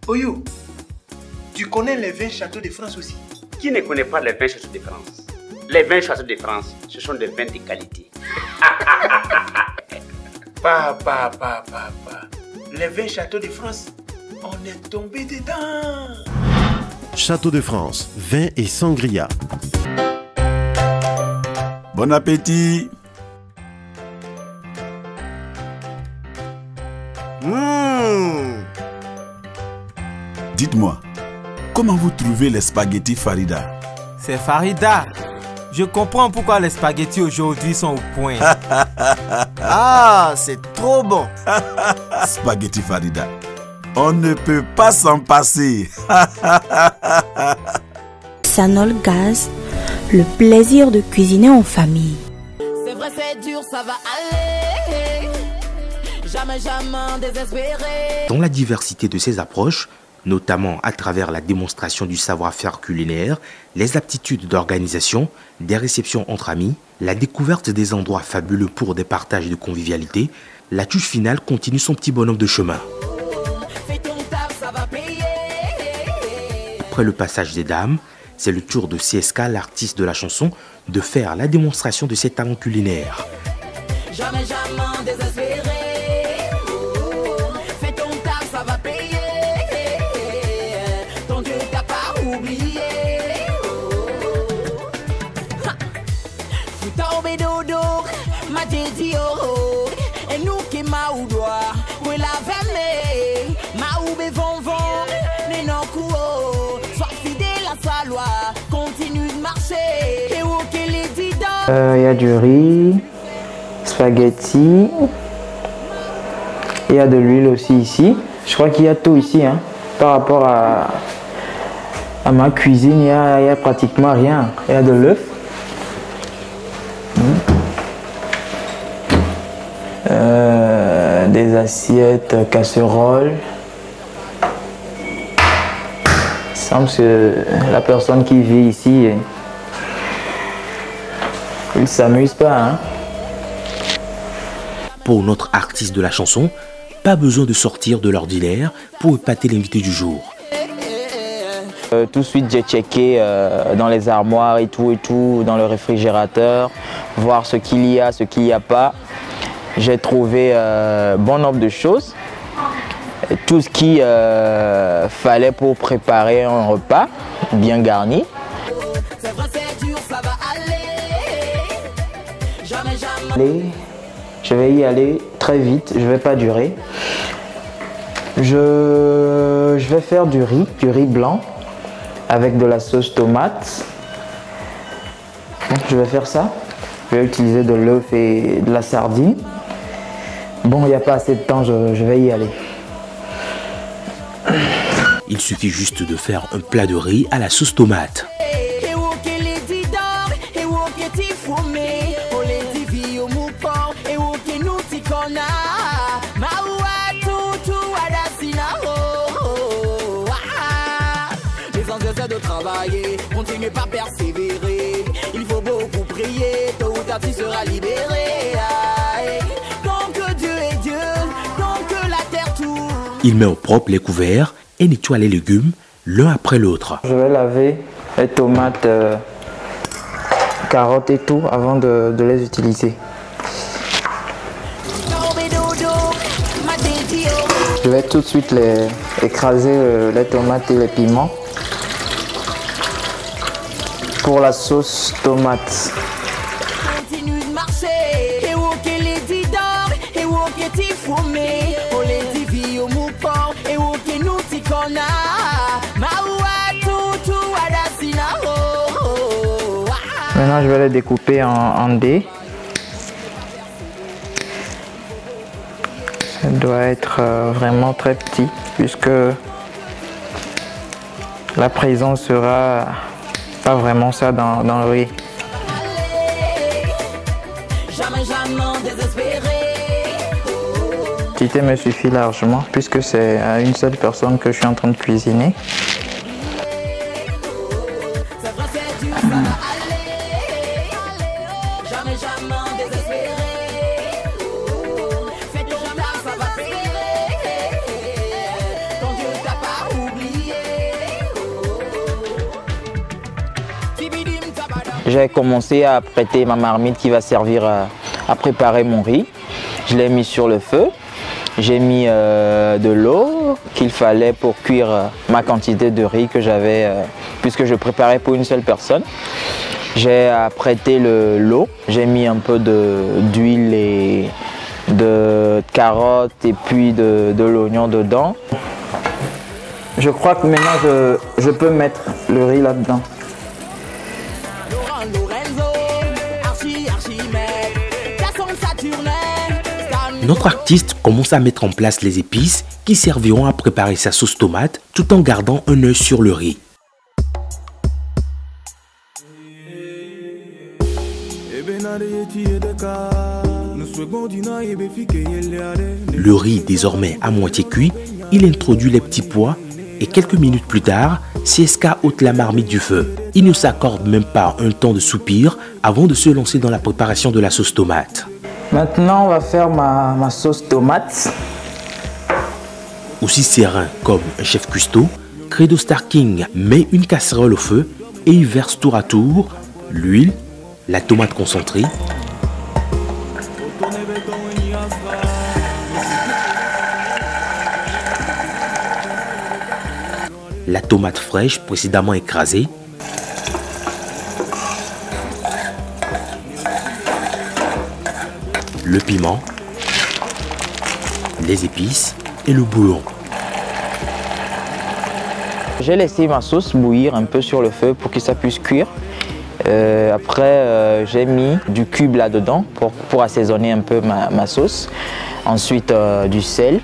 Oyou, tu connais les 20 châteaux de France aussi? Qui ne connaît pas les 20 châteaux de France? Les 20 châteaux de France, ce sont des vins de qualité. Papa. Les 20 châteaux de France, on est tombé dedans. Château de France, vin et sangria. Bon appétit. Dites-moi, comment vous trouvez les spaghettis Farida? C'est Farida. Je comprends pourquoi les spaghettis aujourd'hui sont au point. Ah, c'est trop bon. Spaghetti Farida. On ne peut pas s'en passer. Sanol Gaz, le plaisir de cuisiner en famille. C'est vrai, c'est dur, ça va aller. Jamais désespéré. Dans la diversité de ses approches, notamment à travers la démonstration du savoir-faire culinaire, les aptitudes d'organisation, des réceptions entre amis, la découverte des endroits fabuleux pour des partages de convivialité, la touche finale continue son petit bonhomme de chemin. Après le passage des dames, c'est le tour de CSK, l'artiste de la chanson, de faire la démonstration de ses talents culinaires. Jamais désespéré. Fais ton taf, ça va payer. Ton Dieu t'a pas oublié. Fou tomber dodo, ma dit oh. Et nous qui m'a ou doigt, où la vemme, ma ou vont, mais non couo. Sois fidèle à sa loi, continue de marcher. Et où qu'il est dit il y a du riz, spaghetti, il y a de l'huile aussi ici. Je crois qu'il y a tout ici, hein. Par rapport à ma cuisine, il y a pratiquement rien. Il y a de l'œuf, des assiettes, casseroles. Il semble que la personne qui vit ici, il ne s'amuse pas, hein. Pour notre artiste de la chanson, pas besoin de sortir de l'ordinaire pour épater l'invité du jour. Tout de suite, j'ai checké dans les armoires et tout, dans le réfrigérateur, voir ce qu'il y a, ce qu'il n'y a pas. J'ai trouvé bon nombre de choses, tout ce qu'il fallait pour préparer un repas bien garni. Je vais y aller très vite, je ne vais pas durer. Je vais faire du riz blanc avec de la sauce tomate. Donc, je vais faire ça. Je vais utiliser de l'œuf et de la sardine. Bon, il n'y a pas assez de temps, je vais y aller. Il suffit juste de faire un plat de riz à la sauce tomate. De travailler, continuez pas persévérer. Il faut beaucoup prier, tôt ou tard tu seras libéré. Tant que Dieu est Dieu, tant que la terre tourne. Il met au propre les couverts et nettoie les légumes l'un après l'autre. Je vais laver les tomates, carottes et tout avant de les utiliser. Je vais tout de suite écraser les tomates et les piments. Pour la sauce tomate. Continue de marcher. Et où qu'elle est dit d'or, et où qu'elle est fumé. On les dit vie au moupon, et où qu'elle nous t'y connaît. Maintenant, je vais les découper en dés. Ça doit être vraiment très petit, puisque la présence sera pas vraiment ça dans le riz. Quantité me suffit largement puisque c'est à une seule personne que je suis en train de cuisiner. j'ai commencé à prêter ma marmite qui va servir à préparer mon riz. Je l'ai mis sur le feu. J'ai mis de l'eau qu'il fallait pour cuire ma quantité de riz que j'avais, puisque je préparais pour une seule personne. J'ai apprêté l'eau, j'ai mis un peu d'huile et de carottes et puis de l'oignon dedans. Je crois que maintenant je peux mettre le riz là-dedans. Notre artiste commence à mettre en place les épices qui serviront à préparer sa sauce tomate tout en gardant un œil sur le riz. Le riz désormais à moitié cuit, il introduit les petits pois et quelques minutes plus tard, CSK ôte la marmite du feu. Il ne s'accorde même pas un temps de soupir avant de se lancer dans la préparation de la sauce tomate. Maintenant, on va faire ma sauce tomate. Aussi serein comme un chef cuistot, Credo Star King met une casserole au feu et y verse tour à tour l'huile, la tomate concentrée, la tomate fraîche précédemment écrasée, le piment, les épices et le bouillon. J'ai laissé ma sauce bouillir un peu sur le feu pour que ça puisse cuire. Après, j'ai mis du cube là-dedans pour assaisonner un peu ma sauce. Ensuite, du sel.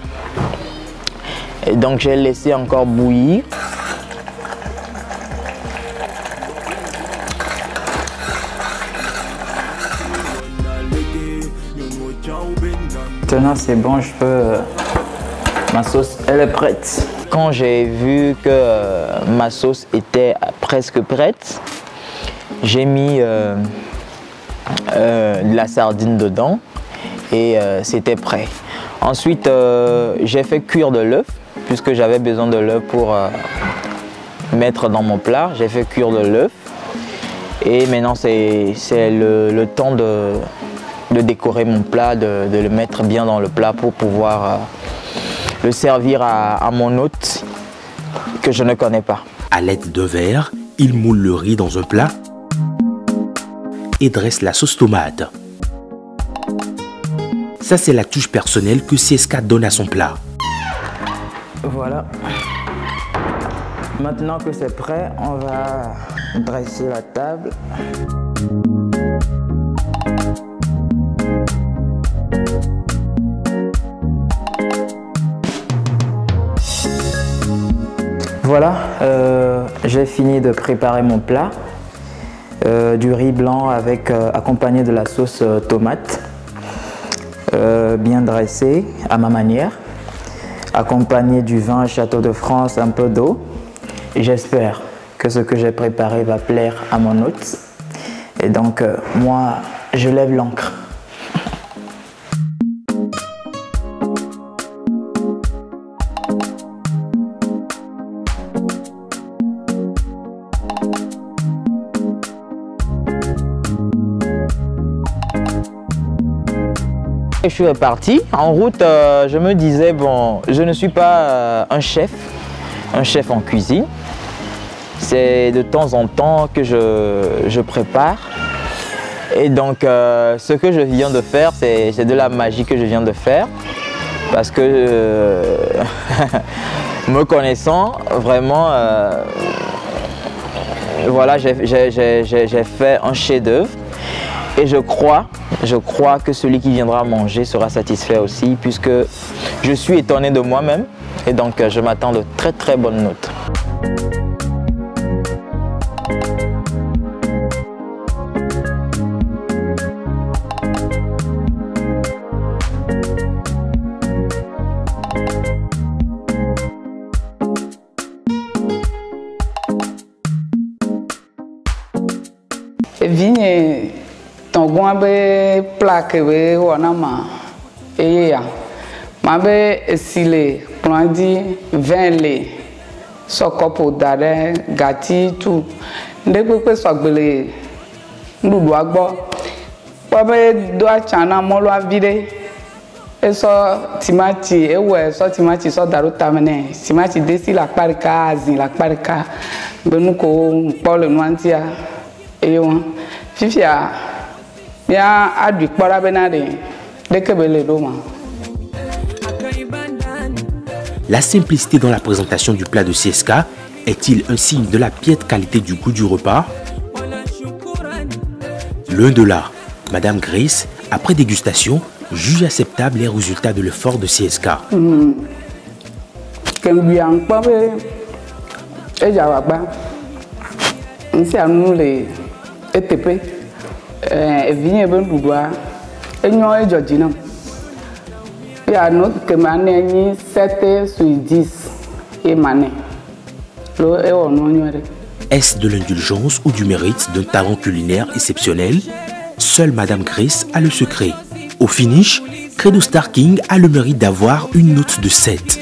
Et donc, j'ai laissé encore bouillir. Maintenant, c'est bon, je peux... ma sauce, elle est prête. Quand j'ai vu que ma sauce était presque prête, j'ai mis de la sardine dedans et c'était prêt. Ensuite, j'ai fait cuire de l'œuf, puisque j'avais besoin de l'œuf pour mettre dans mon plat. J'ai fait cuire de l'œuf et maintenant c'est le temps de décorer mon plat, de le mettre bien dans le plat pour pouvoir le servir à mon hôte que je ne connais pas. À l'aide d'un verre, il moule le riz dans un plat et dresse la sauce tomate. Ça, c'est la touche personnelle que CSK donne à son plat. Voilà. Maintenant que c'est prêt, on va dresser la table. Voilà, j'ai fini de préparer mon plat. Du riz blanc accompagné de la sauce tomate, bien dressé à ma manière, accompagné du vin Château de France, un peu d'eau. J'espère que ce que j'ai préparé va plaire à mon hôte. Et donc, moi, je lève l'ancre. Je suis reparti. En route, je me disais, bon, je ne suis pas un chef en cuisine. C'est de temps en temps que je prépare. Et donc, ce que je viens de faire, c'est de la magie que je viens de faire. Parce que, me connaissant, vraiment, voilà, j'ai fait un chef-d'œuvre. Et je crois que celui qui viendra manger sera satisfait aussi, puisque je suis étonné de moi-même. Et donc, je m'attends de très très bonnes notes. Vigne tongon be plaque be wonama eya ma be esile plandi 20 le sokopo dare gati tout ndepepe sogbele nuɖuɖua gbɔ kpɔ be do atsa na mɔlu avi ɖe esɔ timati ewɔe sɔ timati sɔ da ɖo tame nɛ timati desi le akpa ɖeka azi le akpa ɖeka be nu ko kpɔ le nua ŋutia eye wɔn fifia mía aɖui kpɔ ɖa bena ɖeke be le ɖo ma. La simplicité dans la présentation du plat de CSK est-il un signe de la piètre qualité du goût du repas? Loin de là, Madame Grace, après dégustation, juge acceptable les résultats de l'effort de CSK. Est-ce de l'indulgence ou du mérite d'un talent culinaire exceptionnel? Seule Madame Grace a le secret. Au finish, Credo Star King a le mérite d'avoir une note de 7.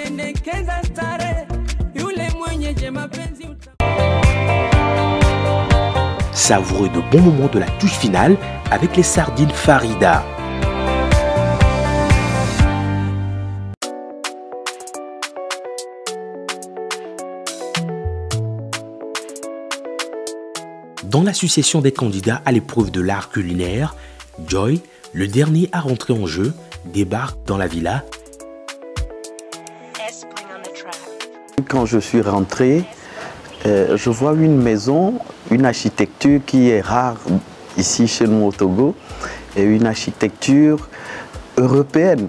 Savourez de bons moments de la touche finale avec les sardines Farida. Dans la succession des candidats à l'épreuve de l'art culinaire, Joy, le dernier à rentrer en jeu, débarque dans la villa. Quand je suis rentré, je vois une maison, une architecture qui est rare ici chez nous au Togo, et une architecture européenne.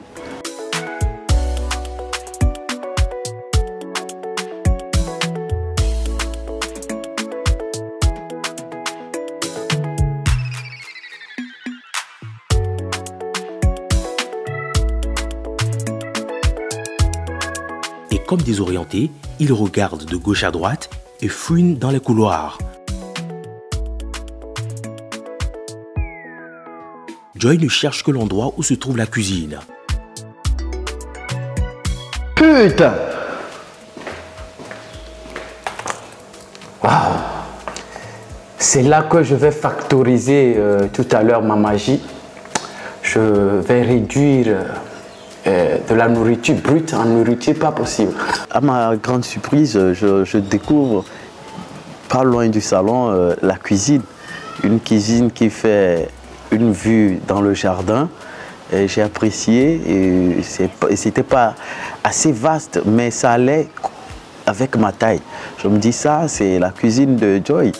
Et comme désorienté, il regarde de gauche à droite et fouine dans les couloirs. Joy ne cherche que l'endroit où se trouve la cuisine. Putain! Wow. C'est là que je vais factoriser tout à l'heure ma magie. Je vais réduire de la nourriture brute en nourriture pas possible. À ma grande surprise, je découvre pas loin du salon la cuisine. Une cuisine qui fait une vue dans le jardin. J'ai apprécié et c'était pas assez vaste, mais ça allait avec ma taille. Je me dis ça, c'est la cuisine de Joy.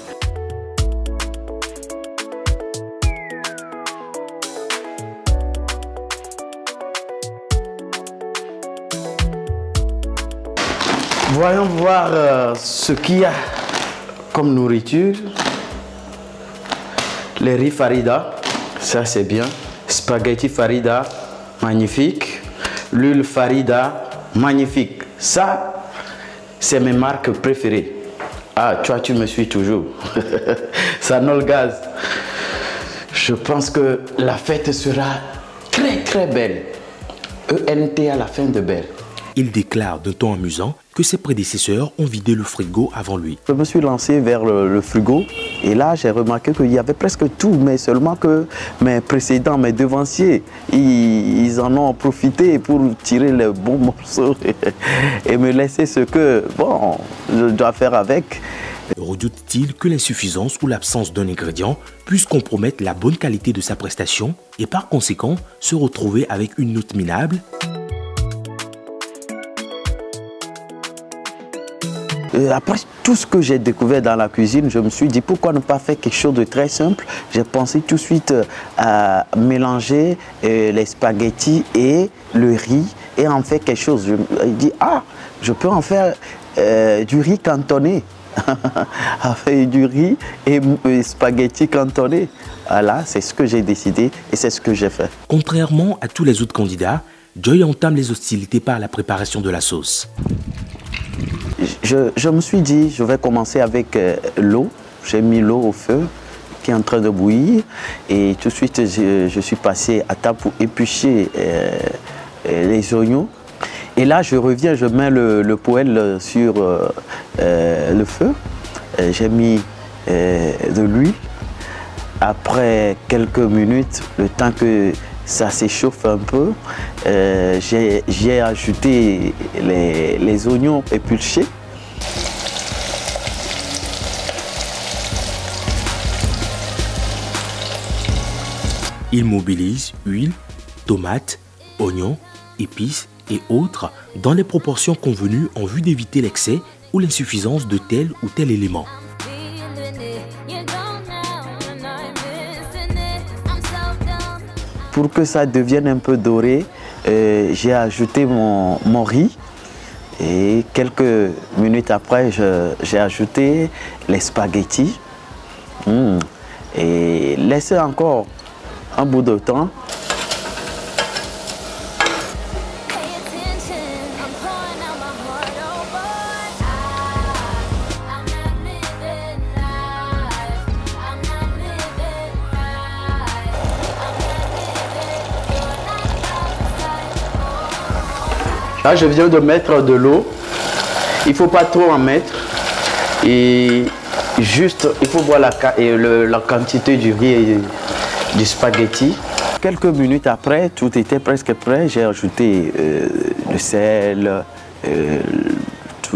Voyons voir ce qu'il y a comme nourriture. Les riz Farida, ça c'est bien. Spaghetti Farida, magnifique. L'huile Farida, magnifique. Ça, c'est mes marques préférées. Ah, toi, tu me suis toujours. Ça n'a le gaz. Je pense que la fête sera très très belle. ENT à la fin de belle. Il déclare d'un ton amusant que ses prédécesseurs ont vidé le frigo avant lui. Je me suis lancé vers le frigo et là j'ai remarqué qu'il y avait presque tout, mais seulement que mes précédents, mes devanciers, ils en ont profité pour tirer les bons morceaux et me laisser ce que, bon, je dois faire avec. Redoute-t-il que l'insuffisance ou l'absence d'un ingrédient puisse compromettre la bonne qualité de sa prestation et par conséquent se retrouver avec une note minable? Après tout ce que j'ai découvert dans la cuisine, je me suis dit pourquoi ne pas faire quelque chose de très simple. J'ai pensé tout de suite à mélanger les spaghettis et le riz et en faire quelque chose. Je me dis, ah, je peux en faire du riz cantonné. Avec du riz et spaghettis cantonnés. Voilà, c'est ce que j'ai décidé et c'est ce que j'ai fait. Contrairement à tous les autres candidats, Joy entame les hostilités par la préparation de la sauce. Je me suis dit, je vais commencer avec l'eau. J'ai mis l'eau au feu qui est en train de bouillir et tout de suite je suis passé à table pour éplucher les oignons. Et là je reviens, je mets le poêle sur le feu. J'ai mis de l'huile après quelques minutes, le temps que ça s'échauffe un peu, j'ai ajouté les oignons épluchés. Il mobilise huile, tomates, oignons, épices et autres dans les proportions convenues en vue d'éviter l'excès ou l'insuffisance de tel ou tel élément. Pour que ça devienne un peu doré, j'ai ajouté mon riz et quelques minutes après, j'ai ajouté les spaghettis et laissé encore un bout de temps. Là, je viens de mettre de l'eau. Il ne faut pas trop en mettre. Et juste, il faut voir la quantité du riz et du spaghetti. Quelques minutes après, tout était presque prêt. J'ai ajouté le sel.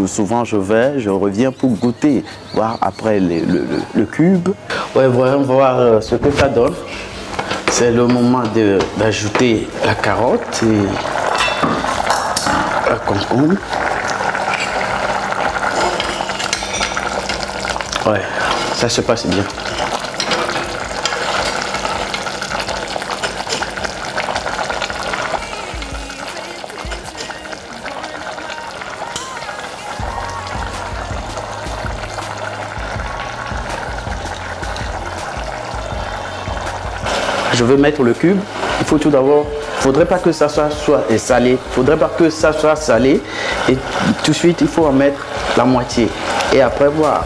Souvent, je reviens pour goûter, voir après le cube. Ouais, voyons voir ce que ça donne. C'est le moment d'ajouter la carotte et la concombre. Ouais, ça se passe bien. Je veux mettre le cube. Il faut tout d'abord, il ne faudrait pas que ça soit salé. Il ne faudrait pas que ça soit salé. Et tout de suite, il faut en mettre la moitié. Et après voir.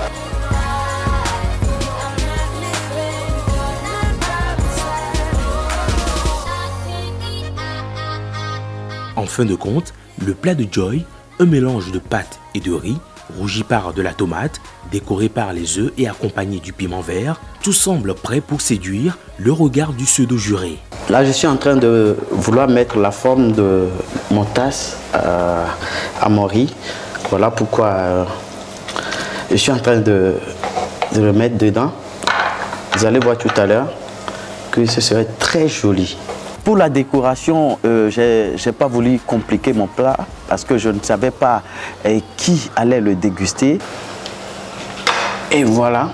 En fin de compte, le plat de Joy, un mélange de pâtes et de riz, rougi par de la tomate, décoré par les œufs et accompagné du piment vert, tout semble prêt pour séduire le regard du pseudo-juré. Là, je suis en train de vouloir mettre la forme de mon tasse à mon riz. Voilà pourquoi je suis en train de le mettre dedans. Vous allez voir tout à l'heure que ce serait très joli. Pour la décoration, je n'ai pas voulu compliquer mon plat parce que je ne savais pas qui allait le déguster. Et voilà.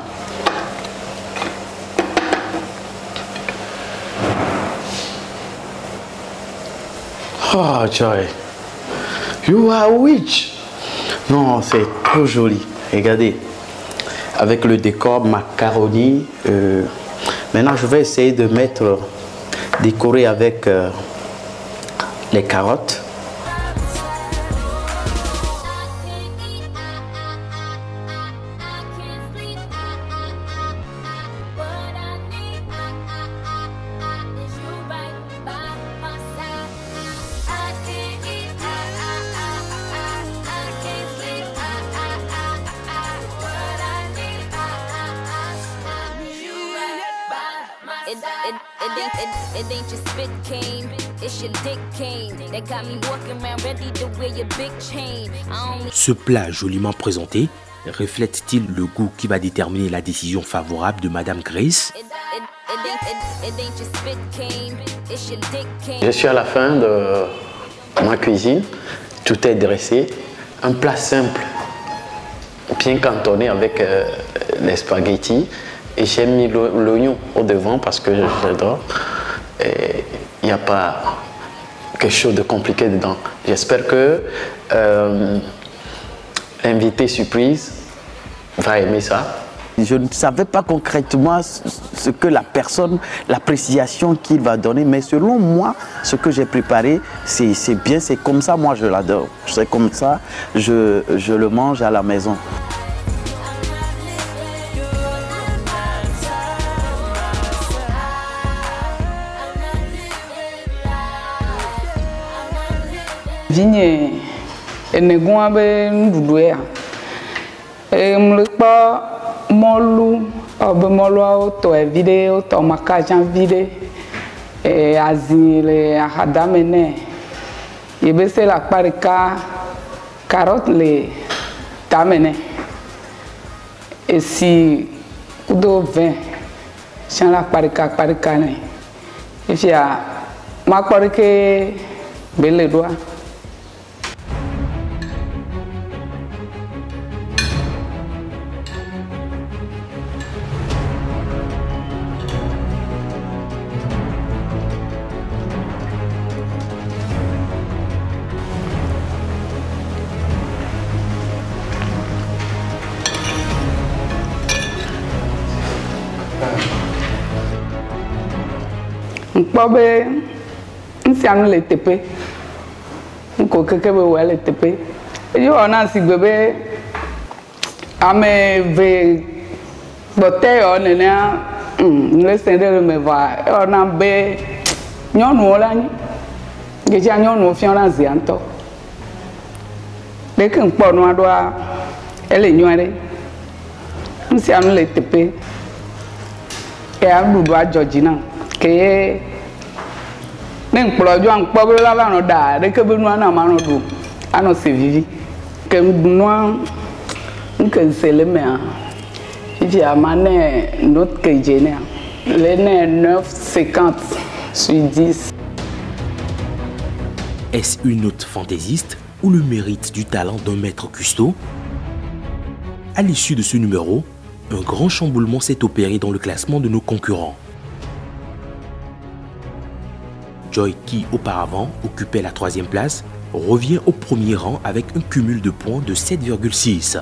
Oh, Joy. You are a witch. Non, c'est trop joli. Regardez. Avec le décor macaroni. Maintenant, je vais essayer de mettre... décoré avec les carottes. Ce plat joliment présenté reflète-t-il le goût qui va déterminer la décision favorable de Madame Grace? Je suis à la fin de ma cuisine, tout est dressé, un plat simple, bien cantonné avec les spaghettis. Et j'ai mis l'oignon au devant parce que j'adore. Et il n'y a pas quelque chose de compliqué dedans. J'espère que l'invité surprise va aimer ça. Je ne savais pas concrètement ce que la personne, l'appréciation qu'il va donner, mais selon moi, ce que j'ai préparé, c'est bien, c'est comme ça, moi je l'adore. C'est comme ça, je le mange à la maison. Vigne enegua be nuɖuɖu ya mlekpɔ mɔlu Obemolo to video to makajan vide et azile ahadamene. Yebese la parika carotte le tamene. Et si kudo vin chan la parika ne. Et puis ma parike belle doigt. Bobe, nsianu le tepe, nko keke be wa le tepe. Eyo ona si bebe ame ve bote o nena le sende me va ona be nyonu la ni. Geja nyonu fi ona zi anto. Le kin po no adoa ele nyuare. Nsianu le tepe. E adudu a Georgina ke neng plojo ang poblo la no da de ke benu ana ma no do ano se vivi ke no nke sele me a ji amane note ke jene le ne 9,50 sur 10. Est-ce une note fantaisiste ou le mérite du talent d'un maître custo? À l'issue de ce numéro, un grand chamboulement s'est opéré dans le classement de nos concurrents. Joy, qui auparavant occupait la 3e place, revient au premier rang avec un cumul de points de 7,6.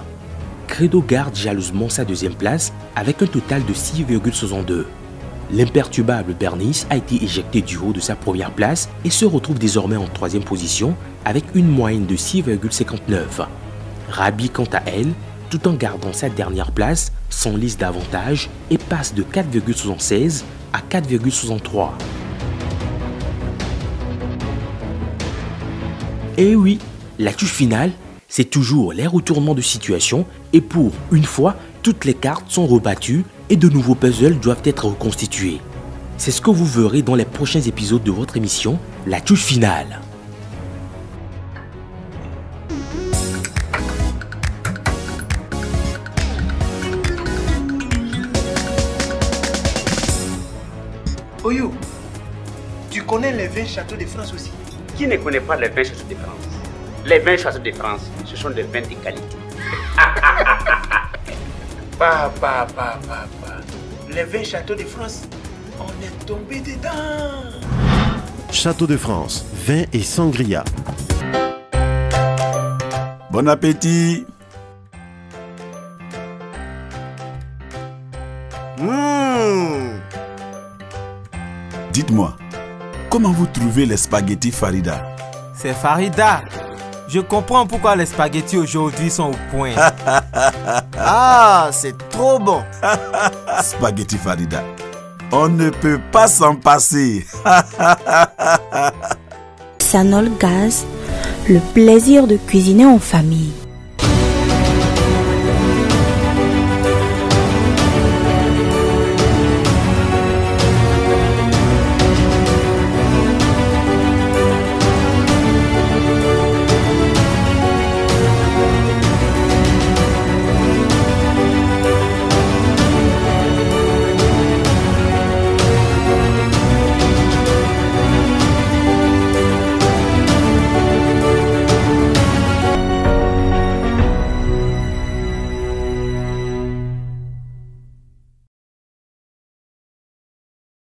Credo garde jalousement sa 2e place avec un total de 6,62. L'imperturbable Bernice a été éjecté du haut de sa 1re place et se retrouve désormais en 3e position avec une moyenne de 6,59. Rabi, quant à elle, tout en gardant sa dernière place, s'enlise davantage et passe de 4,76 à 4,63. Et oui, la touche finale, c'est toujours les retournements de situation et pour une fois, toutes les cartes sont rebattues et de nouveaux puzzles doivent être reconstitués. C'est ce que vous verrez dans les prochains épisodes de votre émission, la touche finale. Oyo, tu connais les 20 châteaux de France aussi? Qui ne connaît pas les 20 châteaux de France? Les 20 châteaux de France, ce sont des vins de qualité. Les 20 châteaux de France, on est tombé dedans. Château de France, vin et sangria. Bon appétit. Dites-moi, comment vous trouvez les spaghettis Farida? C'est Farida. Je comprends pourquoi les spaghettis aujourd'hui sont au point. Ah, c'est trop bon. Spaghetti Farida. On ne peut pas s'en passer. Sanol Gaz, le plaisir de cuisiner en famille.